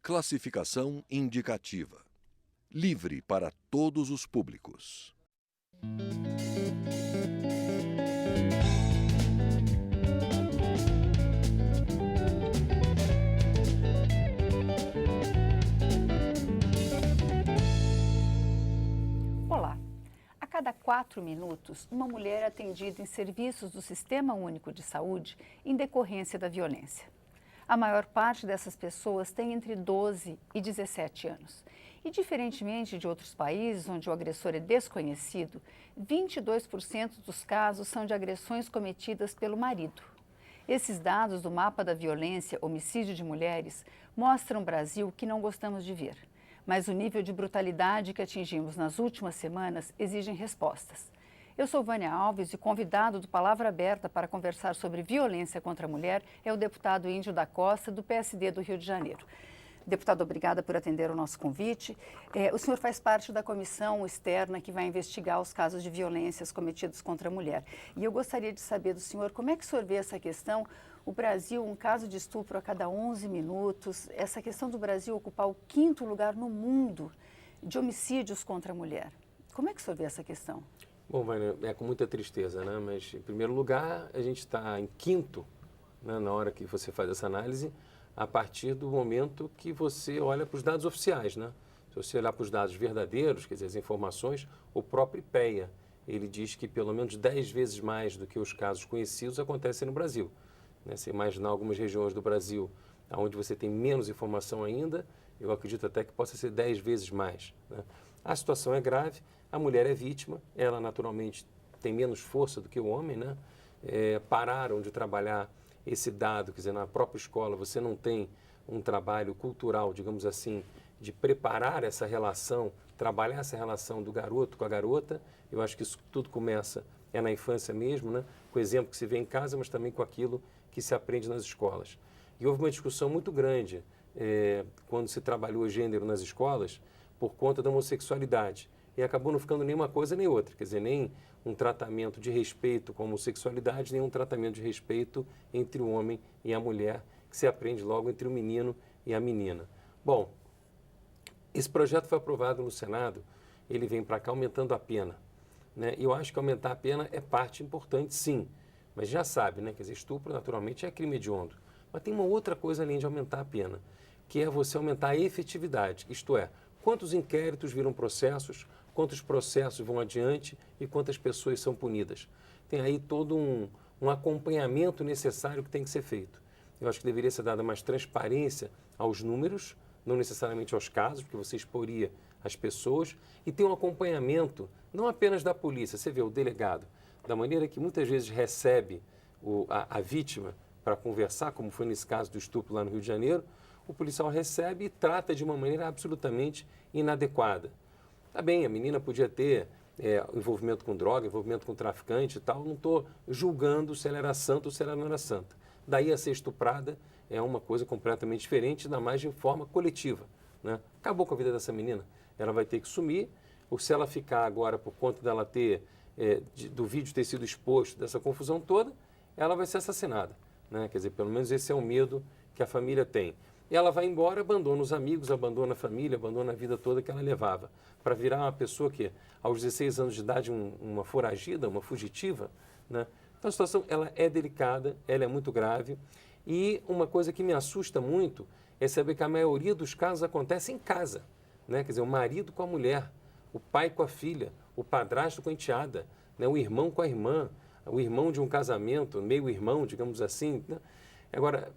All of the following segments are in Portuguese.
Classificação indicativa. Livre para todos os públicos. Olá. A cada 4 minutos, uma mulher é atendida em serviços do Sistema Único de Saúde em decorrência da violência. A maior parte dessas pessoas tem entre 12 e 17 anos. E, diferentemente de outros países onde o agressor é desconhecido, 22% dos casos são de agressões cometidas pelo marido. Esses dados do mapa da violência, homicídio de mulheres, mostram um Brasil que não gostamos de ver. Mas o nível de brutalidade que atingimos nas últimas semanas exige respostas. Eu sou Vânia Alves e o convidado do Palavra Aberta para conversar sobre violência contra a mulher é o deputado Índio da Costa, do PSD do Rio de Janeiro. Deputado, obrigada por atender o nosso convite. O senhor faz parte da comissão externa que vai investigar os casos de violências cometidos contra a mulher. E eu gostaria de saber do senhor como é que o senhor vê essa questão. O Brasil, um caso de estupro a cada 11 minutos, essa questão do Brasil ocupar o 5º lugar no mundo de homicídios contra a mulher. Como é que o senhor vê essa questão? Bom, Vânia, é com muita tristeza, né? Mas, em primeiro lugar, a gente está em 5º, né, na hora que você faz essa análise, a partir do momento que você olha para os dados oficiais, né? Se você olhar para os dados verdadeiros, quer dizer, as informações, o próprio IPEA, ele diz que pelo menos 10 vezes mais do que os casos conhecidos acontecem no Brasil. Né? Se imaginar algumas regiões do Brasil onde você tem menos informação ainda, eu acredito até que possa ser 10 vezes mais, né? A situação é grave, a mulher é vítima, ela naturalmente tem menos força do que o homem, né? Pararam de trabalhar esse dado, quer dizer, na própria escola você não tem um trabalho cultural, digamos assim, de preparar essa relação, trabalhar essa relação do garoto com a garota. Eu acho que isso tudo começa na infância mesmo, né? Com o exemplo que se vê em casa, mas também com aquilo que se aprende nas escolas. E houve uma discussão muito grande quando se trabalhou o gênero nas escolas por conta da homossexualidade. E acabou não ficando nem uma coisa nem outra, quer dizer, nem um tratamento de respeito com a homossexualidade, nem um tratamento de respeito entre o homem e a mulher, que se aprende logo entre o menino e a menina. Bom, esse projeto foi aprovado no Senado, ele vem para cá aumentando a pena, né? E eu acho que aumentar a pena é parte importante, sim, mas já sabe, né? Quer dizer, estupro naturalmente é crime hediondo. Mas tem uma outra coisa além de aumentar a pena, que é você aumentar a efetividade, isto é, quantos inquéritos viram processos, quantos processos vão adiante e quantas pessoas são punidas. Tem aí todo um acompanhamento necessário que tem que ser feito. Eu acho que deveria ser dada mais transparência aos números, não necessariamente aos casos, porque você exporia as pessoas, e ter um acompanhamento, não apenas da polícia, você vê o delegado, da maneira que muitas vezes recebe a vítima para conversar, como foi nesse caso do estupro lá no Rio de Janeiro, o policial recebe e trata de uma maneira absolutamente inadequada. Tá bem, a menina podia ter envolvimento com droga, envolvimento com traficante e tal, não estou julgando se ela era santa ou se ela não era santa. Daí a ser estuprada é uma coisa completamente diferente, ainda mais de forma coletiva, né? Acabou com a vida dessa menina, ela vai ter que sumir, ou se ela ficar agora por conta dela ter, do vídeo ter sido exposto, dessa confusão toda, ela vai ser assassinada, né? Quer dizer, pelo menos esse é o medo que a família tem. E ela vai embora, abandona os amigos, abandona a família, abandona a vida toda que ela levava, para virar uma pessoa que, aos 16 anos de idade, uma foragida, uma fugitiva, né? Então a situação ela é delicada, ela é muito grave, e uma coisa que me assusta muito é saber que a maioria dos casos acontece em casa, né? Quer dizer, o marido com a mulher, o pai com a filha, o padrasto com a enteada, né? O irmão com a irmã, o irmão de um casamento, meio-irmão, digamos assim, né? Agora,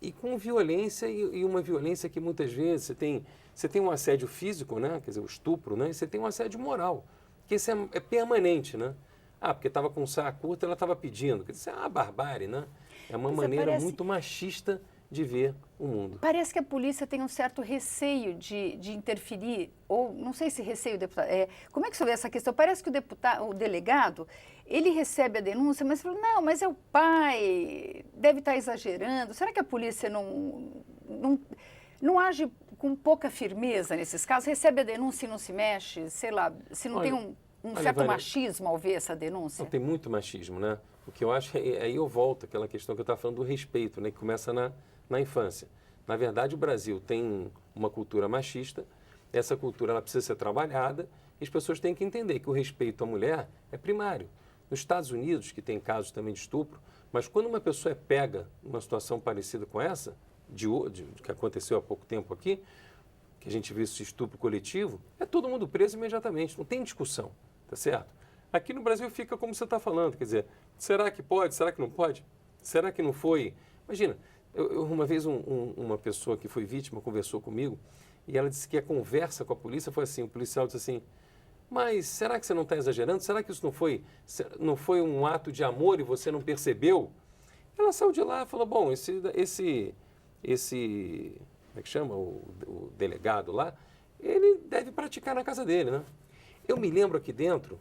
e com violência, e uma violência que muitas vezes você tem um assédio físico, né? Quer dizer, o estupro, né? E você tem um assédio moral, que esse é permanente, né? Ah, porque estava com saia curta, ela estava pedindo. Quer dizer, isso é uma barbárie, né? É uma maneira muito machista de ver o mundo. Parece que a polícia tem um certo receio de interferir, ou não sei se receio, deputado. Como é que você vê essa questão? Parece que o delegado, ele recebe a denúncia, mas fala, não, mas é o pai, deve estar exagerando. Será que a polícia não age com pouca firmeza nesses casos? Recebe a denúncia e não se mexe? Sei lá, se não tem um certo machismo ao ver essa denúncia? Não, tem muito machismo, né? O que eu acho, aí eu volto àquela questão que eu estava falando do respeito, né? Que começa na infância. Na verdade, o Brasil tem uma cultura machista, essa cultura ela precisa ser trabalhada e as pessoas têm que entender que o respeito à mulher é primário. Nos Estados Unidos, que tem casos também de estupro, mas quando uma pessoa é pega numa situação parecida com essa, que aconteceu há pouco tempo aqui, que a gente viu esse estupro coletivo, é todo mundo preso imediatamente, não tem discussão, tá certo? Aqui no Brasil fica como você está falando, quer dizer, será que pode, será que não pode? Será que não foi? Imagina, uma vez uma pessoa que foi vítima conversou comigo e ela disse que a conversa com a polícia foi assim, o policial disse assim, mas será que você não está exagerando? Será que isso não foi um ato de amor e você não percebeu? Ela saiu de lá e falou, bom, esse como é que chama, o delegado lá, ele deve praticar na casa dele, né? Eu me lembro aqui dentro,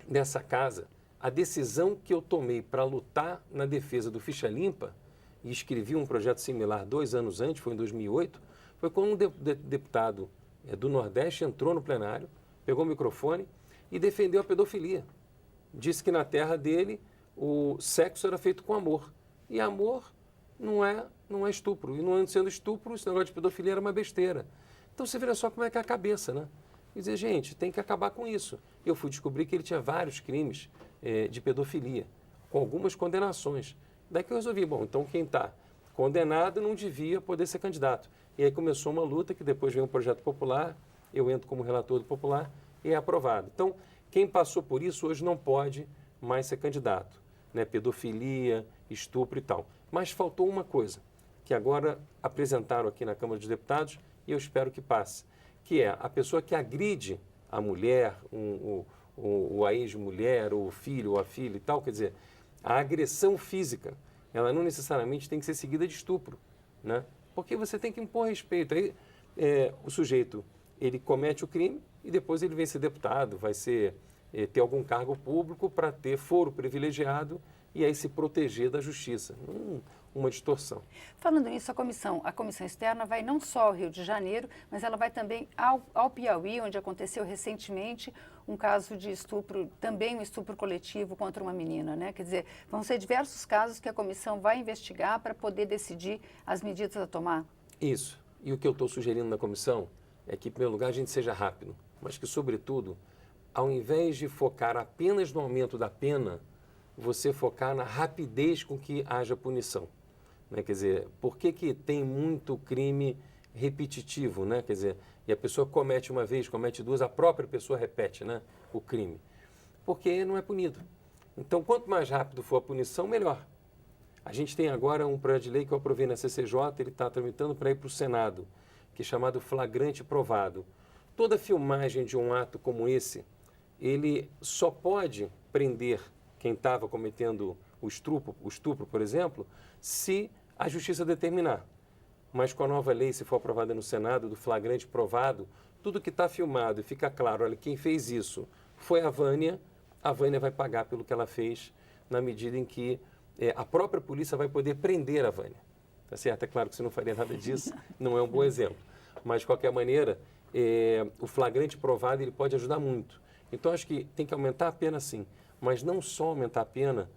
nessa casa, a decisão que eu tomei para lutar na defesa do Ficha Limpa, e escrevi um projeto similar 2 anos antes, foi em 2008, foi quando um deputado do Nordeste entrou no plenário, pegou o microfone e defendeu a pedofilia. Disse que na terra dele o sexo era feito com amor. E amor não é estupro. E não sendo estupro, esse negócio de pedofilia era uma besteira. Então você vê só como é que é a cabeça, né? E dizer, gente, tem que acabar com isso. Eu fui descobrir que ele tinha vários crimes de pedofilia, com algumas condenações. Daí que eu resolvi, bom, então quem está condenado não devia poder ser candidato. E aí começou uma luta que depois veio um projeto popular, eu entro como relator do popular e é aprovado. Então, quem passou por isso hoje não pode mais ser candidato, né? Pedofilia, estupro e tal. Mas faltou uma coisa, que agora apresentaram aqui na Câmara dos Deputados e eu espero que passe, que é a pessoa que agride a mulher, a ex-mulher, ou o filho, ou a filha e tal, quer dizer, a agressão física, ela não necessariamente tem que ser seguida de estupro, né? Porque você tem que impor respeito. Aí, o sujeito, ele comete o crime e depois ele vem ser deputado, vai ter algum cargo público para ter foro privilegiado e aí se proteger da justiça. Uma distorção. Falando nisso, a comissão externa vai não só ao Rio de Janeiro, mas ela vai também ao Piauí, onde aconteceu recentemente um caso de estupro, também um estupro coletivo contra uma menina, né? Quer dizer, vão ser diversos casos que a comissão vai investigar para poder decidir as medidas a tomar. Isso. E o que eu estou sugerindo na comissão é que, em primeiro lugar, a gente seja rápido, mas que, sobretudo, ao invés de focar apenas no aumento da pena, você focar na rapidez com que haja punição. Né? Quer dizer, por que tem muito crime repetitivo, né? Quer dizer, e a pessoa comete uma vez, comete duas, a própria pessoa repete, né, o crime? Porque não é punido. Então, quanto mais rápido for a punição, melhor. A gente tem agora um projeto de lei que eu aprovei na CCJ, ele está tramitando para ir para o Senado, que é chamado flagrante provado. Toda filmagem de um ato como esse, ele só pode prender quem estava cometendo o estupro, por exemplo, se a justiça determinar. Mas com a nova lei, se for aprovada no Senado, do flagrante provado, tudo que está filmado e fica claro, olha, quem fez isso foi a Vânia vai pagar pelo que ela fez, na medida em que a própria polícia vai poder prender a Vânia. Tá certo? É claro que você não faria nada disso, não é um bom exemplo. Mas, de qualquer maneira, o flagrante provado ele pode ajudar muito. Então, acho que tem que aumentar a pena, sim. Mas não só aumentar a pena,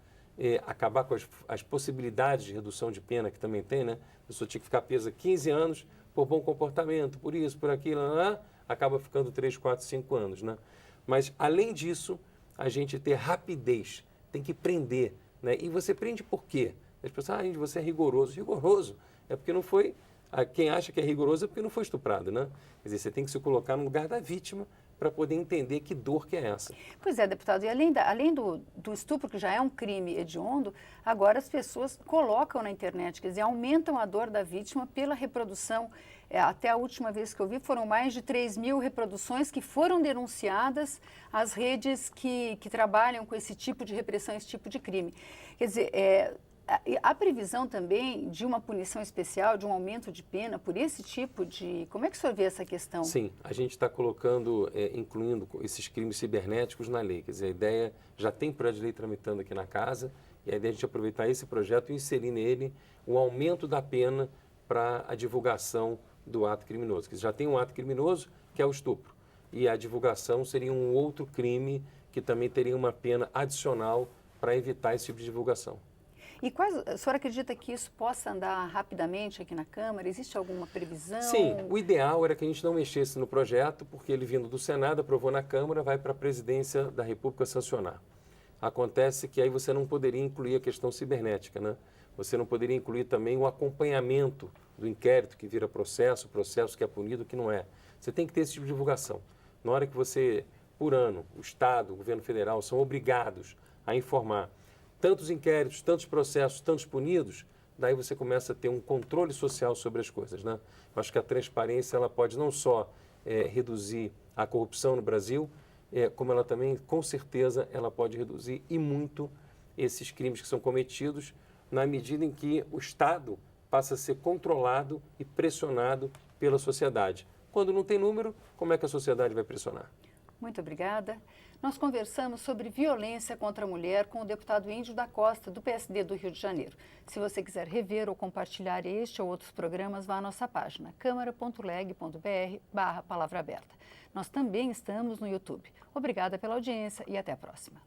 acabar com as possibilidades de redução de pena que também tem, né? A pessoa tinha que ficar presa 15 anos por bom comportamento, por isso, por aquilo, acaba ficando 3, 4, 5 anos, né? Mas, além disso, a gente ter rapidez, tem que prender, né? E você prende por quê? As pessoas, você é rigoroso. Rigoroso é porque não foi... Quem acha que é rigoroso é porque não foi estuprado, né? Quer dizer, você tem que se colocar no lugar da vítima para poder entender que dor que é essa. Pois é, deputado, e além do estupro, que já é um crime hediondo, agora as pessoas colocam na internet, quer dizer, aumentam a dor da vítima pela reprodução. Até a última vez que eu vi, foram mais de 3.000 reproduções que foram denunciadas às redes que trabalham com esse tipo de repressão, esse tipo de crime. Quer dizer, a previsão também de uma punição especial, de um aumento de pena por esse tipo de... Como é que o senhor vê essa questão? Sim, a gente está colocando, incluindo esses crimes cibernéticos na lei. Quer dizer, a ideia, já tem projeto de lei tramitando aqui na casa, e a ideia é a gente aproveitar esse projeto e inserir nele o aumento da pena para a divulgação do ato criminoso. Quer dizer, já tem um ato criminoso, que é o estupro, e a divulgação seria um outro crime que também teria uma pena adicional para evitar esse tipo de divulgação. E a senhora acredita que isso possa andar rapidamente aqui na Câmara? Existe alguma previsão? Sim, o ideal era que a gente não mexesse no projeto, porque ele vindo do Senado, aprovou na Câmara, vai para a Presidência da República sancionar. Acontece que aí você não poderia incluir a questão cibernética, né? Você não poderia incluir também o acompanhamento do inquérito que vira processo, processo que é punido, que não é. Você tem que ter esse tipo de divulgação. Na hora que você, por ano, o Estado, o governo federal, são obrigados a informar tantos inquéritos, tantos processos, tantos punidos, daí você começa a ter um controle social sobre as coisas, né? Eu acho que a transparência ela pode não só reduzir a corrupção no Brasil, como ela também, com certeza, ela pode reduzir e muito esses crimes que são cometidos na medida em que o Estado passa a ser controlado e pressionado pela sociedade. Quando não tem número, como é que a sociedade vai pressionar? Muito obrigada. Nós conversamos sobre violência contra a mulher com o deputado Índio da Costa, do PSD do Rio de Janeiro. Se você quiser rever ou compartilhar este ou outros programas, vá à nossa página câmara.leg.br/palavra aberta. Nós também estamos no YouTube. Obrigada pela audiência e até a próxima.